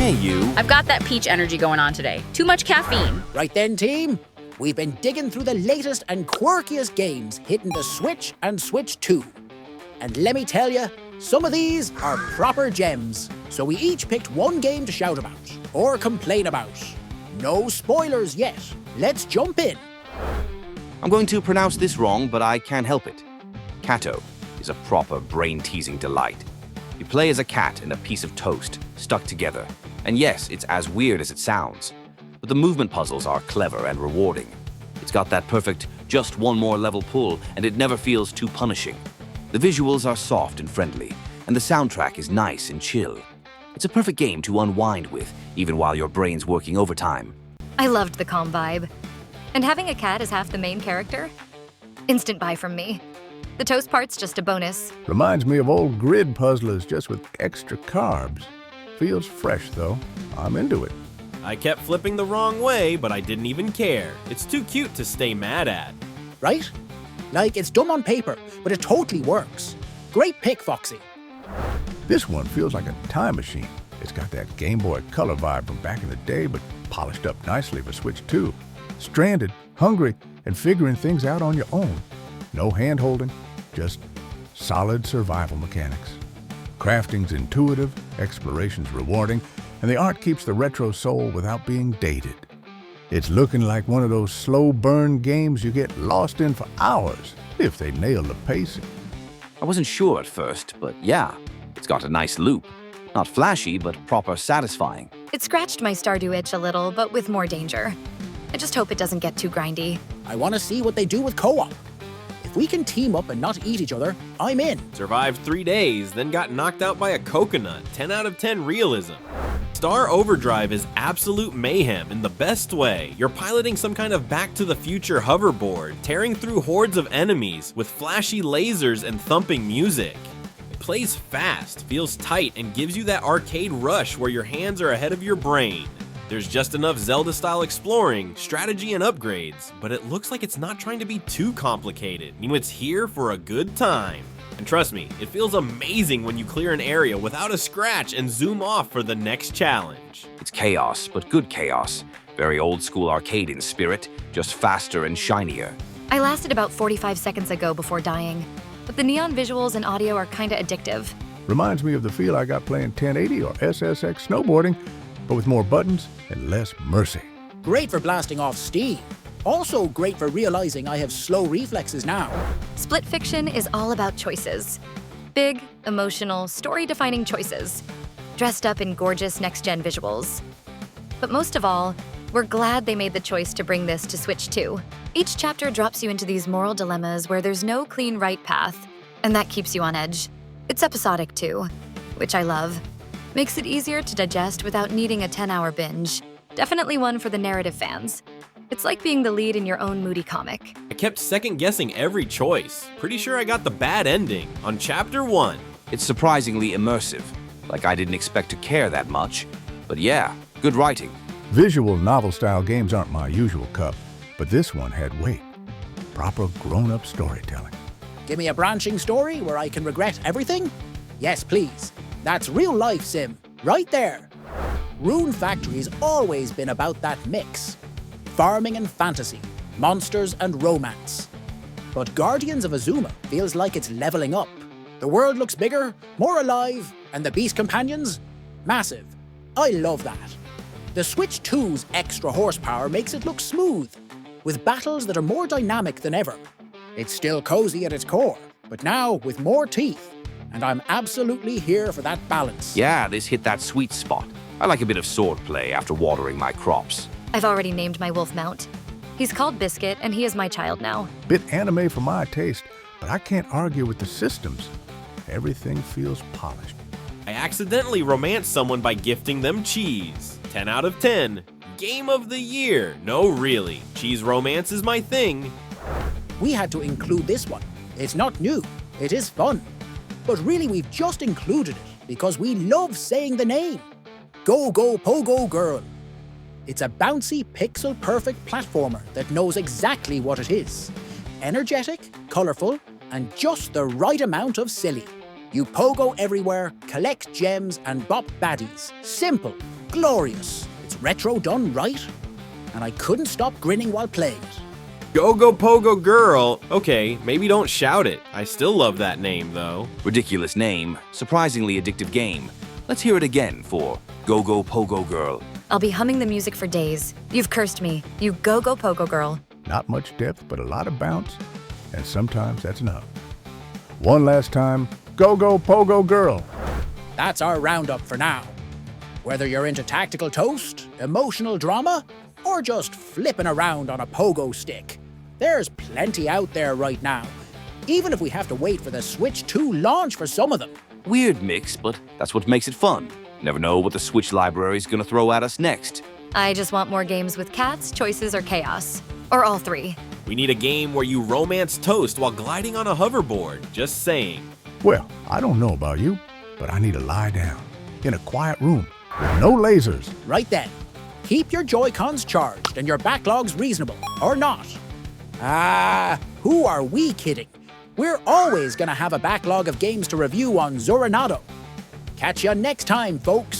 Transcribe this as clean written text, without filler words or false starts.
Hey, you. I've got that peach energy going on today. Too much caffeine. Right then, team. We've been digging through the latest and quirkiest games hitting the Switch and Switch 2. And let me tell you, some of these are proper gems. So we each picked one game to shout about or complain about. No spoilers yet. Let's jump in. I'm going to pronounce this wrong, but I can't help it. Cato is a proper brain-teasing delight. You play as a cat and a piece of toast stuck together. And yes, it's as weird as it sounds. But the movement puzzles are clever and rewarding. It's got that perfect just one more level pull, and it never feels too punishing. The visuals are soft and friendly, and the soundtrack is nice and chill. It's a perfect game to unwind with, even while your brain's working overtime. I loved the calm vibe. And having a cat as half the main character? Instant buy from me. The toast part's just a bonus. Reminds me of old grid puzzlers just with extra carbs. Feels fresh though. I'm into it. I kept flipping the wrong way, but I didn't even care. It's too cute to stay mad at. Right? Like, it's dumb on paper, but it totally works. Great pick, Foxy. This one feels like a time machine. It's got that Game Boy Color vibe from back in the day, but polished up nicely for Switch 2. Stranded, hungry, and figuring things out on your own. No hand-holding, just solid survival mechanics. Crafting's intuitive, exploration's rewarding, and the art keeps the retro soul without being dated. It's looking like one of those slow burn games you get lost in for hours, if they nail the pacing. I wasn't sure at first, but yeah, it's got a nice loop. Not flashy, but proper satisfying. It scratched my Stardew itch a little, but with more danger. I just hope it doesn't get too grindy. I want to see what they do with co-op. If we can team up and not eat each other, I'm in. Survived 3 days, then got knocked out by a coconut. 10 out of 10 realism. Star Overdrive is absolute mayhem in the best way. You're piloting some kind of Back to the Future hoverboard, tearing through hordes of enemies with flashy lasers and thumping music. It plays fast, feels tight, and gives you that arcade rush where your hands are ahead of your brain. There's just enough Zelda-style exploring, strategy, and upgrades, but it looks like it's not trying to be too complicated. It's here for a good time. And trust me, it feels amazing when you clear an area without a scratch and zoom off for the next challenge. It's chaos, but good chaos. Very old-school arcade in spirit, just faster and shinier. I lasted about 45 seconds ago before dying, but the neon visuals and audio are kinda addictive. Reminds me of the feel I got playing 1080 or SSX snowboarding, but with more buttons and less mercy. Great for blasting off steam. Also great for realizing I have slow reflexes now. Split Fiction is all about choices. Big, emotional, story-defining choices, dressed up in gorgeous next-gen visuals. But most of all, we're glad they made the choice to bring this to Switch 2. Each chapter drops you into these moral dilemmas where there's no clean right path, and that keeps you on edge. It's episodic too, which I love. Makes it easier to digest without needing a 10-hour binge. Definitely one for the narrative fans. It's like being the lead in your own moody comic. I kept second-guessing every choice. Pretty sure I got the bad ending on Chapter 1. It's surprisingly immersive. Like I didn't expect to care that much. But yeah, good writing. Visual novel-style games aren't my usual cup, but this one had weight. Proper grown-up storytelling. Give me a branching story where I can regret everything? Yes, please. That's real-life sim, right there. Rune Factory's always been about that mix. Farming and fantasy, monsters and romance. But Guardians of Azuma feels like it's leveling up. The world looks bigger, more alive, and the beast companions? Massive. I love that. The Switch 2's extra horsepower makes it look smooth, with battles that are more dynamic than ever. It's still cozy at its core, but now with more teeth. And I'm absolutely here for that balance. Yeah, this hit that sweet spot. I like a bit of swordplay after watering my crops. I've already named my wolf mount. He's called Biscuit, and he is my child now. Bit anime for my taste, but I can't argue with the systems. Everything feels polished. I accidentally romanced someone by gifting them cheese. 10 out of 10. Game of the year. No, really. Cheese romance is my thing. We had to include this one. It's not new. It is fun. But really, we've just included it because we love saying the name. Go, go, PogoGirl. It's a bouncy, pixel-perfect platformer that knows exactly what it is. Energetic, colourful, and just the right amount of silly. You pogo everywhere, collect gems, and bop baddies. Simple. glorious. It's retro done right, and I couldn't stop grinning while playing it. Go PogoGirl. Okay, maybe don't shout it. I still love that name though. Ridiculous name, surprisingly addictive game. Let's hear it again for Go PogoGirl. I'll be humming the music for days. You've cursed me. You go Pogo Girl. Not much depth, but a lot of bounce, and sometimes that's enough. One last time, go Pogo Girl. That's our roundup for now. Whether you're into tactical toast, emotional drama, or just flipping around on a pogo stick, there's plenty out there right now, even if we have to wait for the Switch 2 launch for some of them. Weird mix, but that's what makes it fun. Never know what the Switch library is gonna throw at us next. I just want more games with cats, choices, or chaos. Or all three. We need a game where you romance toast while gliding on a hoverboard. Just saying. Well, I don't know about you, but I need to lie down in a quiet room with no lasers. Right then, keep your Joy-Cons charged and your backlogs reasonable, or not. Who are we kidding? We're always gonna have a backlog of games to review on Zooranado. Catch ya next time, folks.